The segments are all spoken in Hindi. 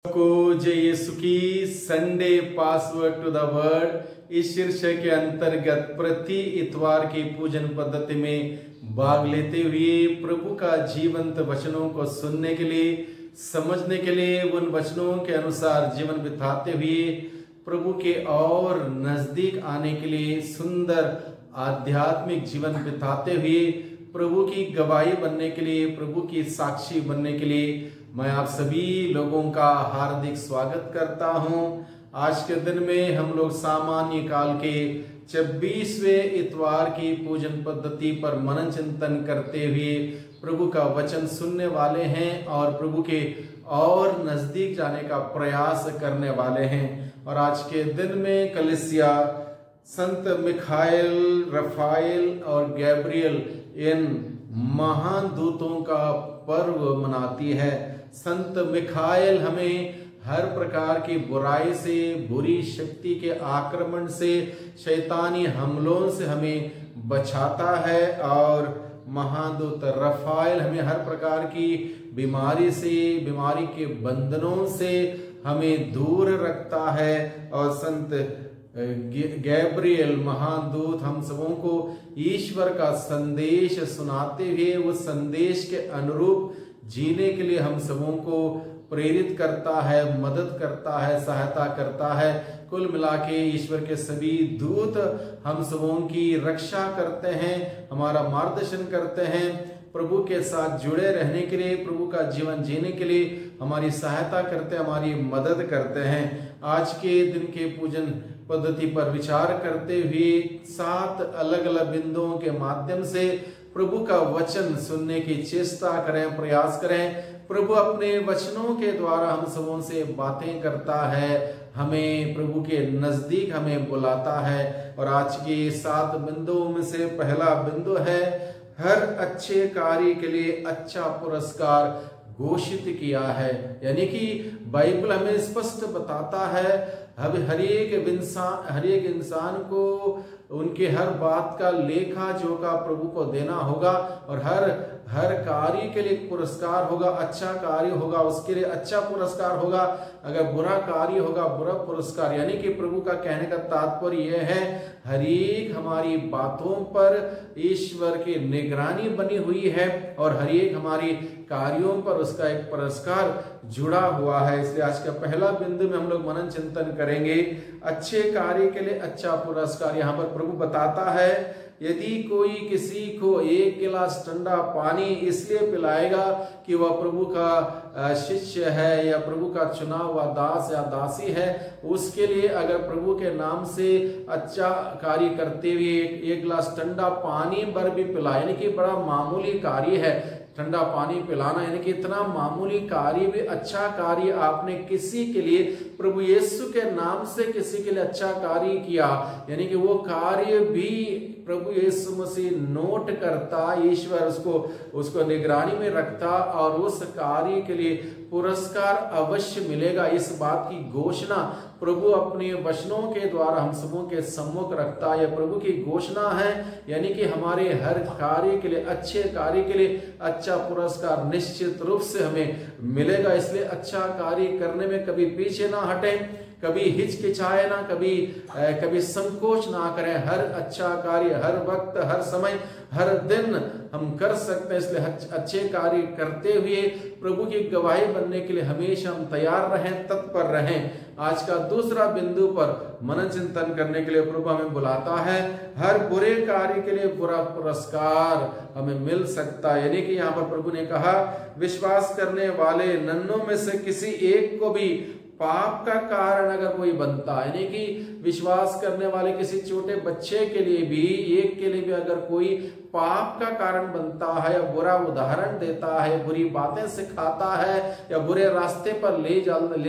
को जय यीशु की Sunday password to the word इस शीर्षक के अंतर्गत प्रति इतवार की पूजन पद्धति में भाग लेते हुए प्रभु का जीवंत वचनों को सुनने के लिए, समझने के लिए, उन वचनों के अनुसार जीवन बिताते हुए प्रभु के और नजदीक आने के लिए, सुंदर आध्यात्मिक जीवन बिताते हुए प्रभु की गवाही बनने के लिए, प्रभु की साक्षी बनने के लिए मैं आप सभी लोगों का हार्दिक स्वागत करता हूं। आज के दिन में हम लोग सामान्य काल के 26वें इतवार की पूजन पद्धति पर मनन चिंतन करते हुए प्रभु का वचन सुनने वाले हैं और प्रभु के और नजदीक जाने का प्रयास करने वाले हैं। और आज के दिन में कलीसिया संत मिखाएल, रफाएल और गैब्रियल इन महान दूतों का पर्व मनाती है। संत मिखाएल हमें हर प्रकार की बुराई से, बुरी शक्ति के आक्रमण से, शैतानी हमलों से हमें बचाता है और महादूत रफाएल हमें हर प्रकार की बीमारी से, बीमारी के बंधनों से हमें दूर रखता है। और संत गैब्रियल महादूत हम सबों को ईश्वर का संदेश सुनाते हुए उस संदेश के अनुरूप जीने के लिए हम सबों को प्रेरित करता है, मदद करता है, सहायता करता है। कुल मिला के ईश्वर के सभी दूत हम सबों की रक्षा करते हैं, हमारा मार्गदर्शन करते हैं, प्रभु के साथ जुड़े रहने के लिए, प्रभु का जीवन जीने के लिए हमारी सहायता करते हैं, हमारी मदद करते हैं। आज के दिन के पूजन पद्धति पर विचार करते हुए 7 अलग अलग बिंदुओं के माध्यम से प्रभु का वचन सुनने की चेष्टा करें, प्रयास करें। प्रभु अपने वचनों के द्वारा हम सबों से बातें करता है, हमें प्रभु के नजदीक हमें बुलाता है। और आज के 7 बिंदुओं में से पहला बिंदु है, हर अच्छे कार्य के लिए अच्छा पुरस्कार घोषित किया है। यानी कि बाइबल हमें स्पष्ट बताता है हर एक इंसान को उनके हर बात का लेखा जोखा प्रभु को देना होगा और हर कार्य के लिए पुरस्कार होगा। अच्छा कार्य होगा उसके लिए अच्छा पुरस्कार होगा, अगर बुरा कार्य होगा बुरा पुरस्कार। यानी कि प्रभु का कहने का तात्पर्य यह है, हर एक हमारी बातों पर ईश्वर की निगरानी बनी हुई है और हर एक हमारी कार्यों पर उसका एक पुरस्कार जुड़ा हुआ है। इसलिए आज का पहला बिंदु में हम लोग मनन चिंतन करेंगे, अच्छे कार्य के लिए अच्छा पुरस्कार। यहाँ पर प्रभु बताता है, यदि कोई किसी को 1 गिलास ठंडा पानी इसलिए पिलाएगा कि वह प्रभु का शिष्य है या प्रभु का चुना हुआ दास या दासी है, उसके लिए अगर प्रभु के नाम से अच्छा कार्य करते हुए 1 गिलास ठंडा पानी भर भी पिलाए, यानी कि बड़ा मामूली कार्य है ठंडा पानी पिलाना, यानी कि इतना मामूली कार्य भी अच्छा कार्य आपने किसी के लिए, प्रभु यीशु के नाम से किसी के लिए अच्छा कार्य किया, यानी कि वो कार्य भी प्रभु यीशु मसीह नोट करता, ईश्वर उसको निगरानी में रखता और उस कार्य के लिए पुरस्कार अवश्य मिलेगा। इस बात की घोषणा प्रभु अपने वचनों के द्वारा हम सबों के सम्मुख रखता है। प्रभु की घोषणा है, यानी कि हमारे हर कार्य के लिए, अच्छे कार्य के लिए अच्छा पुरस्कार निश्चित रूप से हमें मिलेगा। इसलिए अच्छा कार्य करने में कभी पीछे ना हटें, कभी हिचकिचाए ना, कभी संकोच ना करें। हर अच्छा कार्य हर वक्त, हर समय, हर दिन हम कर सकते हैं। इसलिए अच्छे कार्य करते हुए प्रभु की गवाही बनने के लिए हमेशा हम तैयार रहें, तत्पर रहें। आज का दूसरा बिंदु पर मनन चिंतन करने के लिए प्रभु हमें बुलाता है, हर बुरे कार्य के लिए बुरा पुरस्कार हमें मिल सकता है। यानी कि यहाँ पर प्रभु ने कहा, विश्वास करने वाले नन्हों में से किसी एक को भी पाप का कारण अगर कोई बनता है, यानी कि विश्वास करने वाले किसी छोटे बच्चे के लिए भी, एक के लिए भी अगर कोई पाप का कारण बनता है या बुरा उदाहरण देता है, बुरी बातें सिखाता है या बुरे रास्ते पर ले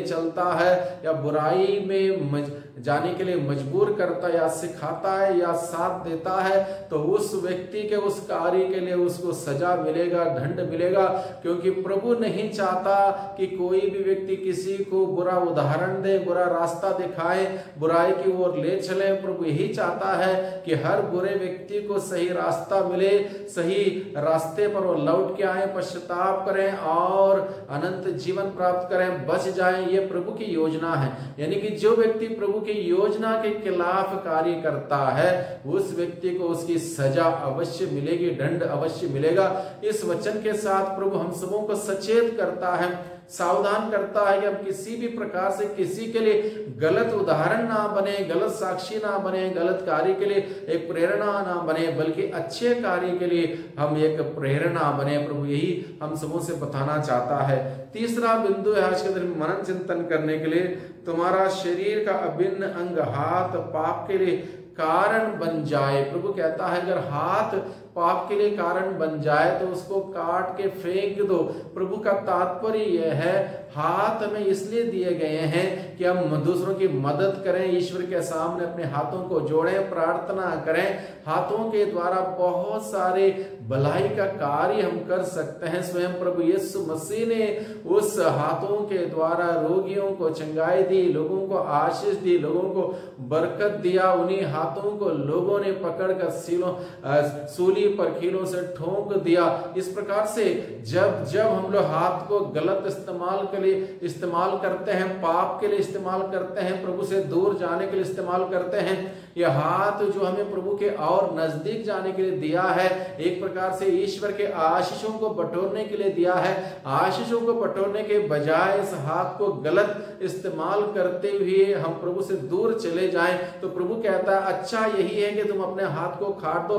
चलता है या बुराई में जाने के लिए मजबूर करता है या सिखाता है या साथ देता है, तो उस व्यक्ति के उस कार्य के लिए उसको सजा मिलेगा, दंड मिलेगा। क्योंकि प्रभु नहीं चाहता कि कोई भी व्यक्ति किसी को बुरा उदाहरण दे, बुरा रास्ता दिखाए, बुराई की ओर ले चले। प्रभु यही चाहता है कि हर बुरे व्यक्ति को सही रास्ता मिले, सही रास्ते पर वो लौट के आए, पश्चाताप करें और अनंत जीवन प्राप्त करें, बच जाएं। ये प्रभु की योजना है। यानी कि जो व्यक्ति प्रभु की योजना के खिलाफ कार्य करता है उस व्यक्ति को उसकी सजा अवश्य मिलेगी, दंड अवश्य मिलेगा। इस वचन के साथ प्रभु हम सबों को सचेत करता है, सावधान करता है कि हम किसी भी प्रकार से किसी के लिए गलत उदाहरण ना बने, गलत साक्षी ना बने, गलत कार्य के लिए एक प्रेरणा ना बने, बल्कि अच्छे कार्य के लिए हम एक प्रेरणा बने। प्रभु यही हम सबों से बताना चाहता है। तीसरा बिंदु है आज के दिन मनन चिंतन करने के लिए, तुम्हारा शरीर का अभिन्न अंग हाथ पाप के लिए कारण बन जाए। प्रभु कहता है अगर हाथ पाप के लिए कारण बन जाए तो उसको काट के फेंक दो। प्रभु का तात्पर्य यह है, हाथ हमें इसलिए दिए गए हैं कि हम दूसरों की मदद करें, ईश्वर के सामने अपने हाथों को जोड़ें, प्रार्थना करें। हाथों के द्वारा बहुत सारे भलाई का कार्य हम कर सकते हैं। स्वयं प्रभु यीशु मसीह ने उस हाथों के द्वारा रोगियों को चंगाई दी, लोगों को आशीष दी, लोगों को बरकत दिया। उन्हीं हाथों को लोगों ने पकड़कर सूली पर कीलों से ठोक दिया। इस प्रकार से जब जब हम लोग हाथ को गलत इस्तेमाल के लिए इस्तेमाल करते हैं, पाप के लिए इस्तेमाल करते हैं, प्रभु से दूर जाने के लिए इस्तेमाल करते हैं, यह हाथ जो हमें प्रभु के और नजदीक जाने के लिए दिया है, एक प्रकार से ईश्वर के आशीषों को बटोरने के लिए दिया है, आशीषों को बटोरने के बजाय इस हाथ को गलत इस्तेमाल करते हुए हम प्रभु से दूर चले जाएं, तो प्रभु कहता है अच्छा यही है कि तुम अपने हाथ को काट दो,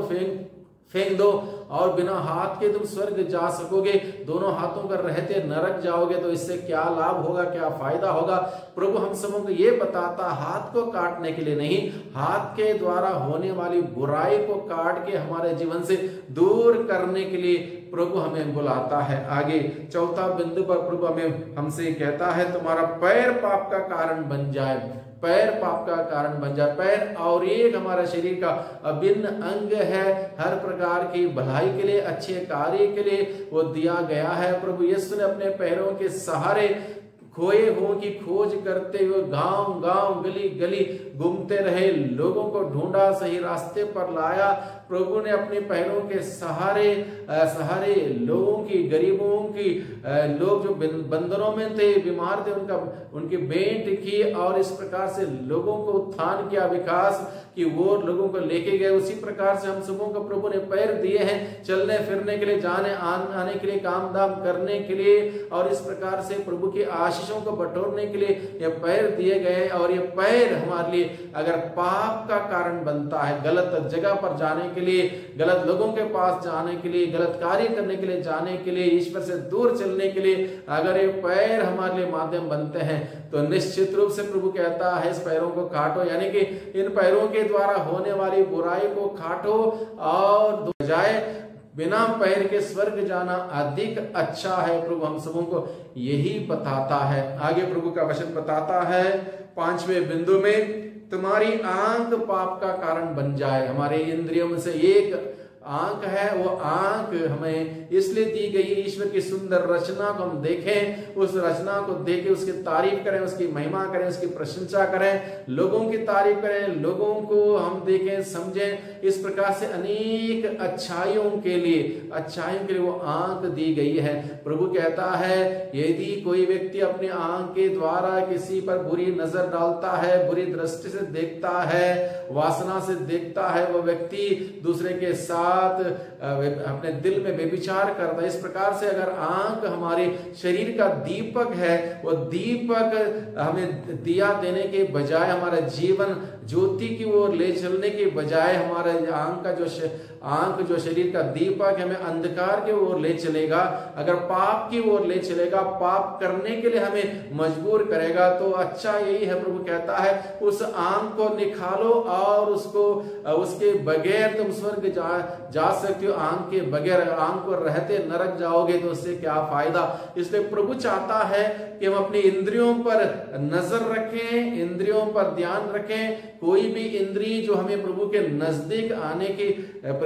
फेंक दो और बिना हाथ के तुम स्वर्ग जा सकोगे, दोनों हाथों का रहते नरक जाओगे। तो इससे क्या लाभ होगा, क्या फायदा होगा? प्रभु हम सबों को ये बताता, हाथ को काटने के लिए नहीं, हाथ के द्वारा होने वाली बुराई को काट के हमारे जीवन से दूर करने के लिए प्रभु हमें बुलाता है। आगे चौथा बिंदु पर प्रभु हमसे कहता है तुम्हारा पैर पाप का कारण बन जाए, पैर पाप का कारण बन जाए। पैर और एक हमारा शरीर का अभिन्न अंग है, हर प्रकार की भलाई के लिए, अच्छे कार्य के लिए वो दिया गया है। प्रभु यीशु ने अपने पैरों के सहारे खोए हुओं की खोज करते हुए गांव गांव गली गली घूमते रहे, लोगों को ढूंढा, सही रास्ते पर लाया। प्रभु ने अपने पैरों के सहारे लोगों की, गरीबों की, लोग जो बंदरों में थे, बीमार थे, उनकी भेंट की और इस प्रकार से लोगों को उत्थान किया, विकास कि वो लोगों को लेके गए। उसी प्रकार से हम सबों को प्रभु ने पैर दिए हैं, चलने फिरने के लिए, जाने आने के लिए, काम दाम करने के लिए, और इस प्रकार से प्रभु की आशीषों को बटोरने के लिए ये पैर दिए गए। और ये पैर हमारे लिए अगर पाप का कारण बनता है, गलत जगह पर जाने के लिए, गलत लोगों के पास जाने के लिए, गलत कार्य करने के लिए जाने के लिए, ईश्वर से दूर चलने के लिए अगर ये पैर हमारे लिए माध्यम बनते हैं तो निश्चित रूप से प्रभु कहता है इस पैरों को काटो, यानी कि इन पैरों के द्वारा होने वाली बुराई को काटो और बजाय बिना पैर के स्वर्ग जाना अधिक अच्छा है। प्रभु हम सबों को यही बताता है। आगे प्रभु का वचन बताता है 5वें बिंदु में, तुम्हारी आंख पाप का कारण बन जाए। हमारे इंद्रियों में से एक आंख है, वो आंख हमें इसलिए दी गई, ईश्वर की सुंदर रचना को हम देखें, उस रचना को देखें, उसकी तारीफ करें, उसकी महिमा करें, उसकी प्रशंसा करें, लोगों की तारीफ करें, लोगों को हम देखें, समझें। इस प्रकार से अनेक अच्छाइयों के लिए वो आंख दी गई है। प्रभु कहता है यदि कोई व्यक्ति अपनी आंख के द्वारा किसी पर बुरी नजर डालता है, बुरी दृष्टि से देखता है, वासना से देखता है, वो व्यक्ति दूसरे के साथ अपने दिल में व्यभिचार करता है। इस प्रकार से अगर आंख हमारे शरीर का दीपक है, वो दीपक हमें दिया देने के बजाय, हमारा जीवन ज्योति की ओर ले चलने के बजाय, हमारे आंख जो शरीर का दीपक है हमें अंधकार की ओर ले चलेगा, अगर पाप की ओर ले चलेगा, पाप करने के लिए हमें मजबूर करेगा, तो अच्छा यही है। प्रभु कहता है उस आंख को निकालो और उसके बगैर तुम स्वर्ग जा सकते हो। आंख के बगैर, आंख को रहते नरक जाओगे तो उससे क्या फायदा। इसलिए प्रभु चाहता है कि हम अपनी इंद्रियों पर नजर रखें, इंद्रियों पर ध्यान रखें। कोई भी इंद्रिय जो हमें प्रभु के नजदीक आने की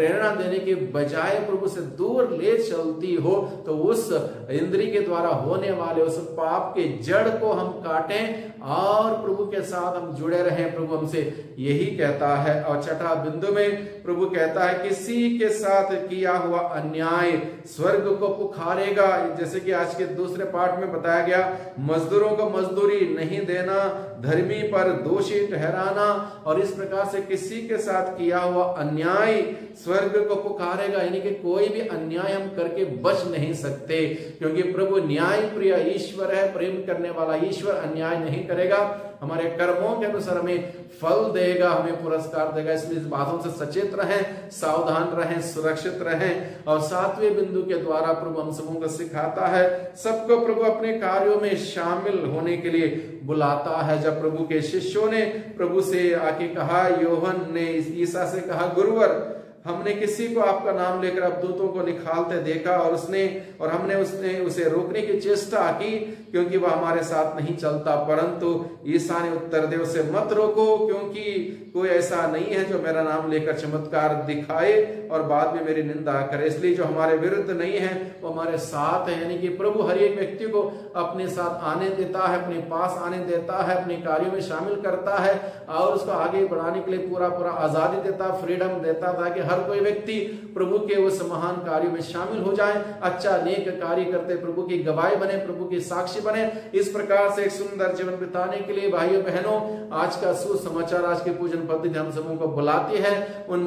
प्रेरणा देने के बजाय प्रभु से दूर ले चलती हो, तो उस इंद्री के द्वारा होने वाले उस पाप के जड़ को हम काटें और प्रभु के साथ हम जुड़े रहें। प्रभु हमसे यही कहता है। और छठा बिंदु में प्रभु कहता है, किसी के साथ किया हुआ अन्याय स्वर्ग को पुकारेगा। जैसे कि आज के दूसरे पाठ में बताया गया, मजदूरों को मजदूरी नहीं देना, धर्मी पर दोषी ठहराना, और इस प्रकार से किसी के साथ किया हुआ अन्याय स्वर्ग को पुकारेगा। यानी कि कोई भी अन्याय हम करके बच नहीं सकते, क्योंकि प्रभु न्याय प्रिय ईश्वर है, प्रेम करने वाला ईश्वर अन्याय नहीं करेगा, हमारे कर्मों के अनुसार हमें फल देगा, हमें पुरस्कार देगा। इसलिए इस बातों से सचेत रहें, सावधान रहें, सुरक्षित रहें। और सातवें बिंदु के द्वारा प्रभु हम सबों को सिखाता है, सबको प्रभु अपने कार्यों में शामिल होने के लिए बुलाता है। जब प्रभु के शिष्यों ने प्रभु से आके कहा, योहन ने ईसा से कहा, गुरुवर, हमने किसी को आपका नाम लेकर अवधूतों को निकालते देखा और हमने उसे रोकने की चेष्टा की, क्योंकि वह हमारे साथ नहीं चलता। परंतु ईसा ने उत्तर दिया, उसे मत रोको, क्योंकि कोई ऐसा नहीं है जो मेरा नाम लेकर चमत्कार दिखाए और बाद में मेरी निंदा करे। इसलिए जो हमारे विरुद्ध नहीं है वो हमारे साथ है। यानी कि प्रभु हर एक व्यक्ति को अपने साथ आने देता है, अपने पास आने देता है, अपने कार्यों में शामिल करता है और उसको आगे बढ़ाने के लिए पूरा आजादी देता, फ्रीडम देता, ताकि हर कोई व्यक्ति प्रभु के उस महान कार्यों में शामिल हो जाए, अच्छा नेक कार्य करते प्रभु की गवाही बने, प्रभु की साक्षी बने। इस प्रकार से एक सुंदर जीवन बिताने के लिए भाइयों बहनों, आज का सुसमाचार, आज की पूजन पद्धति हम सबों को बुलाती है उन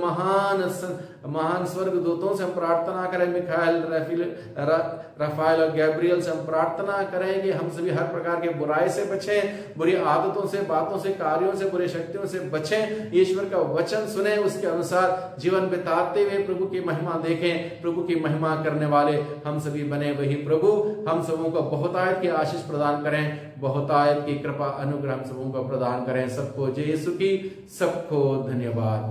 महान स्वर्ग दूतों से हम प्रार्थना करें, मिखाइल, राफाएल और गैब्रियल से हम प्रार्थना करें कि हम सभी हर प्रकार के बुराई से बचें, बुरी आदतों से, बातों से, कार्यों से, बुरी शक्तियों से बचें, ईश्वर का वचन सुने, उसके अनुसार जीवन बिताते हुए प्रभु की महिमा देखें, प्रभु की महिमा करने वाले हम सभी बने। वही प्रभु हम सबों को बहुतायत की आशीष प्रदान करें, बहुतायत की कृपा अनुग्रह हम सबों को प्रदान करें। सबको जय यीशु की, सबको धन्यवाद।